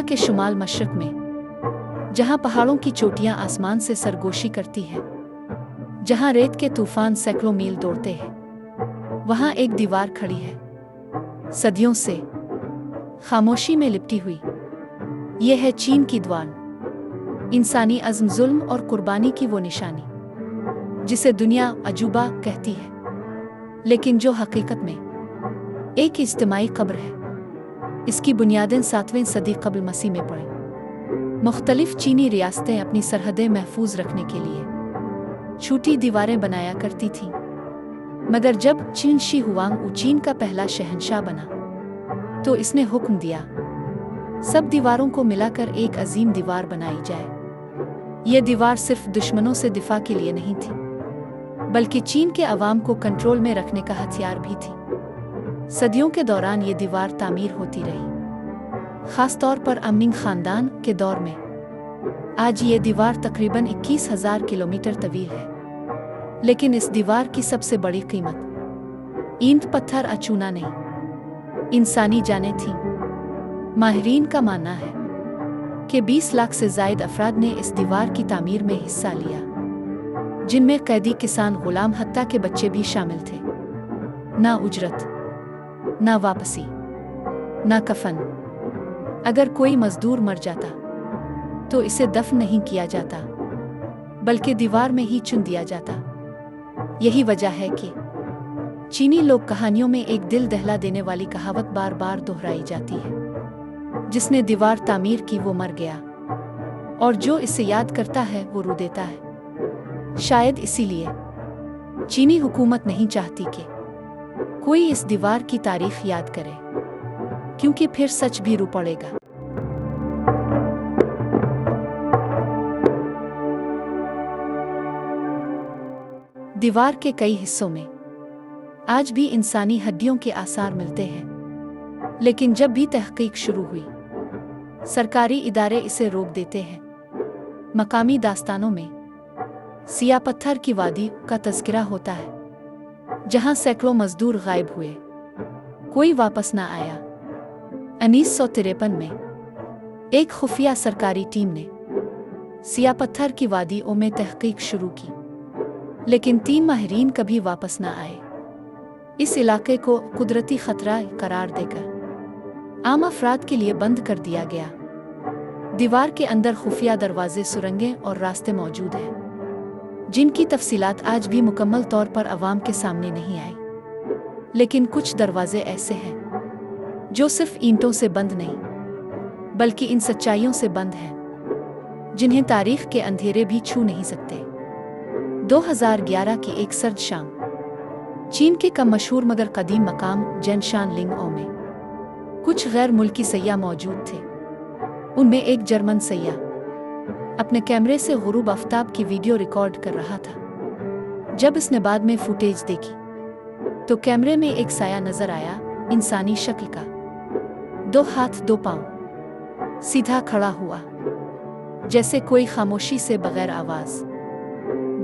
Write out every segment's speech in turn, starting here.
के शुमाल मशरक में, जहां पहाड़ों की चोटियां आसमान से सरगोशी करती हैं, जहां रेत के तूफान सैकड़ों मील दौड़ते हैं, वहां एक दीवार खड़ी है, सदियों से खामोशी में लिपटी हुई। यह है चीन की दीवार, इंसानी अज़्म, जुल्म और कुर्बानी की वो निशानी जिसे दुनिया अजूबा कहती है, लेकिन जो हकीकत में एक इज्तिमाई कब्र है। इसकी बुनियादें 7वीं सदी क़ब्ल मसीह में पड़ी। मुख्तलिफ चीनी रियासतें अपनी सरहदें महफूज रखने के लिए छोटी दीवारें बनाया करती थीं, मगर जब चीन शी हुआंग चीन का पहला शहंशाह बना तो इसने हुक्म दिया सब दीवारों को मिलाकर एक अजीम दीवार बनाई जाए। यह दीवार सिर्फ दुश्मनों से दिफा के लिए नहीं थी, बल्कि चीन के अवाम को कंट्रोल में रखने का हथियार भी थी। सदियों के दौरान ये दीवार तामीर होती रही, खास तौर पर अमीन खानदान के दौर में। आज ये दीवार तकरीबन 21,000 किलोमीटर तवील है, लेकिन इस दीवार की सबसे बड़ी कीमत ईंट पत्थर अचूना नहीं, इंसानी जानें थीं। माहिरीन का मानना है कि 20 लाख से ज़ायद अफराद ने इस दीवार की तामीर में हिस्सा लिया, जिनमें कैदी, किसान, गुलाम, हत्ता के बच्चे भी शामिल थे। ना उजरत, ना वापसी, ना कफन। अगर कोई मजदूर मर जाता तो इसे दफन नहीं किया जाता, बल्कि दीवार में ही चुन दिया जाता। यही वजह है कि चीनी लोक कहानियों में एक दिल दहला देने वाली कहावत बार बार दोहराई जाती है, जिसने दीवार तामीर की वो मर गया, और जो इसे याद करता है वो रो देता है। शायद इसीलिए चीनी हुकूमत नहीं चाहती कि कोई इस दीवार की तारीख याद करे, क्योंकि फिर सच भी रो पड़ेगा। दीवार के कई हिस्सों में आज भी इंसानी हड्डियों के आसार मिलते हैं, लेकिन जब भी तहकीक शुरू हुई, सरकारी इदारे इसे रोक देते हैं। मकामी दास्तानों में सिया पत्थर की वादी का तज़किरा होता है, जहां सैकड़ों मजदूर गायब हुए, कोई वापस न आया। 1953 में एक खुफिया सरकारी टीम ने सिया पत्थर की वादियों में तहकीक शुरू की, लेकिन 3 माहिरीन कभी वापस न आए। इस इलाके को कुदरती खतरा करार देकर आम अफराद के लिए बंद कर दिया गया। दीवार के अंदर खुफिया दरवाजे, सुरंगें और रास्ते मौजूद हैं, जिनकी तफसीलात आज भी मुकम्मल तौर पर अवाम के सामने नहीं आई। लेकिन कुछ दरवाजे ऐसे हैं जो सिर्फ ईंटों से बंद नहीं, बल्कि इन सच्चाइयों से बंद हैं जिन्हें तारीख के अंधेरे भी छू नहीं सकते। 2011 की एक सर्द शाम चीन के कम मशहूर मगर कदीम मकाम जैनशान लिंगओ में कुछ गैर मुल्की सैयाह मौजूद थे। उनमें एक जर्मन सैयाह अपने कैमरे से गुरूब आफ्ताब की वीडियो रिकॉर्ड कर रहा था। जब इसने बाद में फुटेज देखी तो कैमरे में एक साया नजर आया, इंसानी शक्ल का, 2 हाथ 2 पांव, सीधा खड़ा हुआ, जैसे कोई खामोशी से बगैर आवाज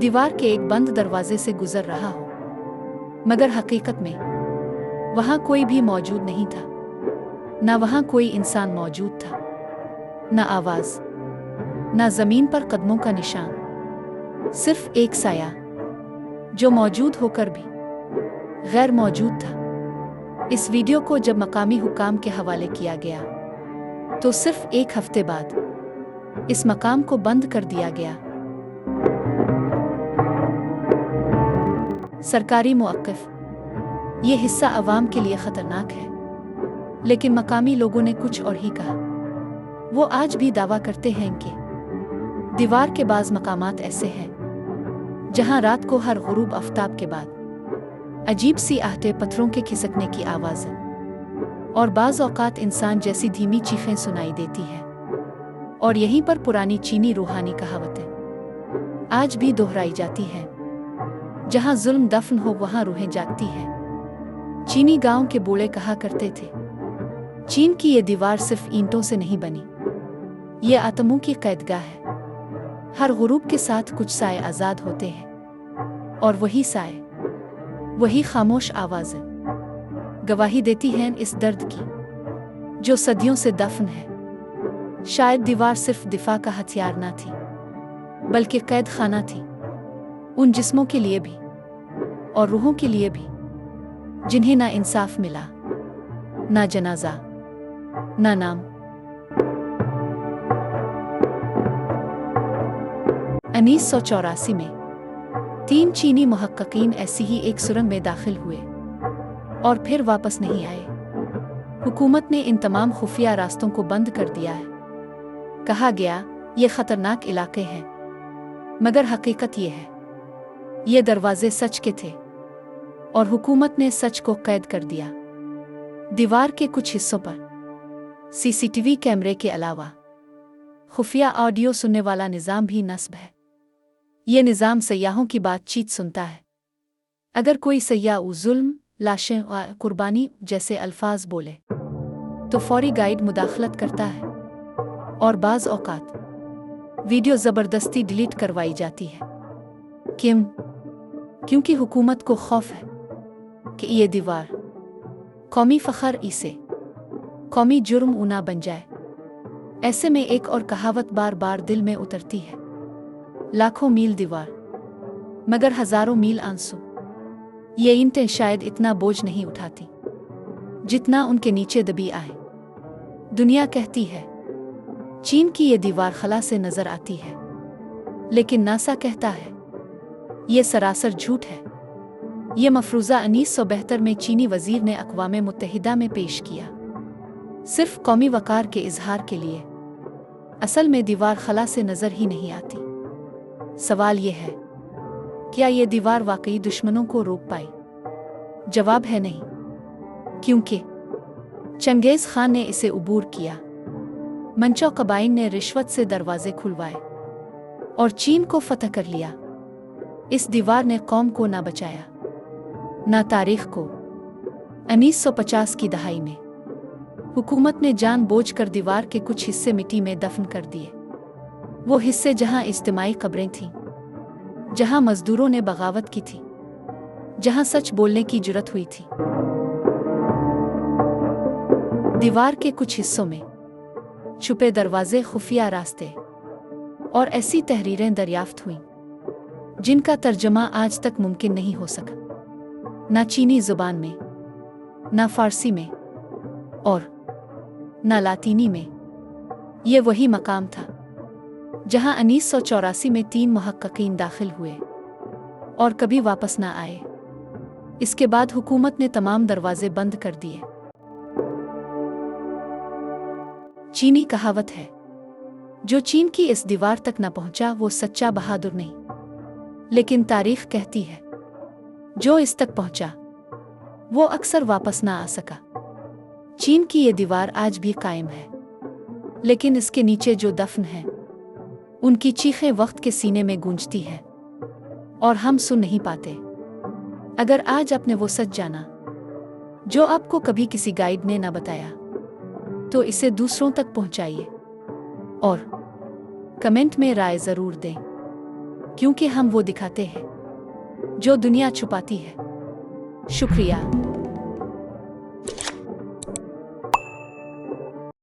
दीवार के एक बंद दरवाजे से गुजर रहा हो। मगर हकीकत में वहां कोई भी मौजूद नहीं था, ना वहां कोई इंसान मौजूद था, ना आवाज, ना जमीन पर कदमों का निशान, सिर्फ एक साया जो मौजूद होकर भी गैर मौजूद था। इस वीडियो को जब मकामी हुकाम के हवाले किया गया तो सिर्फ 1 हफ्ते बाद इस मकाम को बंद कर दिया गया। सरकारी मौक़िफ़ ये हिस्सा अवाम के लिए ख़तरनाक है, लेकिन मकामी लोगों ने कुछ और ही कहा। वो आज भी दावा करते हैं कि दीवार के बाज़ मकामात ऐसे हैं जहां रात को हर गुरूब आफ्ताब के बाद अजीब सी आहटे, पत्थरों के खिसकने की आवाज़ें और बाज़ औक़ात इंसान जैसी धीमी चीखें सुनाई देती हैं। और यहीं पर पुरानी चीनी रूहानी कहावतें आज भी दोहराई जाती हैं, जहां जुल्म दफन हो वहां रूहें जागती हैं। चीनी गांव के बूढ़े कहा करते थे, चीन की ये दीवार सिर्फ ईंटों से नहीं बनी, ये आत्मों की कैदगाह है। हर गुरूब के साथ कुछ साए आज़ाद होते हैं, और वही साए, वही खामोश आवाज़ें गवाही देती हैं इस दर्द की जो सदियों से दफन है। शायद दीवार सिर्फ दिफा का हथियार ना थी, बल्कि कैद खाना थी, उन जिस्मों के लिए भी और रूहों के लिए भी जिन्हें ना इंसाफ मिला, ना जनाजा, ना नाम। 1984 में 3 चीनी मुहक्किकीन ऐसी ही एक सुरंग में दाखिल हुए और फिर वापस नहीं आए। हुकूमत ने इन तमाम खुफिया रास्तों को बंद कर दिया है। कहा गया ये खतरनाक इलाके हैं, मगर हकीकत ये है ये दरवाजे सच के थे और हुकूमत ने सच को कैद कर दिया। दीवार के कुछ हिस्सों पर सीसीटीवी कैमरे के अलावा खुफिया ऑडियो सुनने वाला निज़ाम भी नस्ब है। ये निज़ाम सयाहों की बातचीत सुनता है। अगर कोई सयाह जुल्म, लाशें और कुर्बानी जैसे अल्फाज बोले तो फौरी गाइड मुदाखलत करता है और बाज़ औकात वीडियो ज़बरदस्ती डिलीट करवाई जाती है। क्योंकि हुकूमत को खौफ है कि ये दीवार कौमी फ़ख्र इसे कौमी जुर्म ऊना बन जाए। ऐसे में एक और कहावत बार बार दिल में उतरती है, लाखों मील दीवार मगर हज़ारों मील आंसू। ये ईंटें शायद इतना बोझ नहीं उठाती जितना उनके नीचे दबी आए। दुनिया कहती है चीन की ये दीवार खला से नजर आती है, लेकिन नासा कहता है ये सरासर झूठ है। ये मफरूज़ा 1972 में चीनी वज़ीर ने अक़वाम मुत्तहिदा में पेश किया, सिर्फ कौमी वक़ार के इजहार के लिए। असल में दीवार खला से नजर ही नहीं आती। सवाल ये है, क्या ये दीवार वाकई दुश्मनों को रोक पाई? जवाब है नहीं, क्योंकि चंगेज़ खान ने इसे उबूर किया, मंचो कबाइन ने रिश्वत से दरवाजे खुलवाए और चीन को फतह कर लिया। इस दीवार ने कौम को ना बचाया ना तारीख को। 1950 की दहाई में हुकूमत ने जानबूझकर दीवार के कुछ हिस्से मिट्टी में दफन कर दिए। वो हिस्से जहां इज्तिमाई कब्रें थीं, जहां मजदूरों ने बगावत की थी, जहां सच बोलने की जुर्रत हुई थी। दीवार के कुछ हिस्सों में छुपे दरवाजे, खुफिया रास्ते और ऐसी तहरीरें दरियाफ्त हुईं जिनका तर्जमा आज तक मुमकिन नहीं हो सका, ना चीनी ज़ुबान में, ना फ़ारसी में और ना लातीनी में। ये वही मकाम था जहां 1984 में 3 मुहक्किकीन दाखिल हुए और कभी वापस ना आए। इसके बाद हुकूमत ने तमाम दरवाजे बंद कर दिए। चीनी कहावत है, जो चीन की इस दीवार तक न पहुंचा वो सच्चा बहादुर नहीं। लेकिन तारीख कहती है, जो इस तक पहुंचा वो अक्सर वापस ना आ सका। चीन की ये दीवार आज भी कायम है, लेकिन इसके नीचे जो दफन है उनकी चीखें वक्त के सीने में गूंजती है और हम सुन नहीं पाते। अगर आज आपने वो सच जाना जो आपको कभी किसी गाइड ने ना बताया, तो इसे दूसरों तक पहुंचाइए और कमेंट में राय जरूर दें, क्योंकि हम वो दिखाते हैं जो दुनिया छुपाती है। शुक्रिया।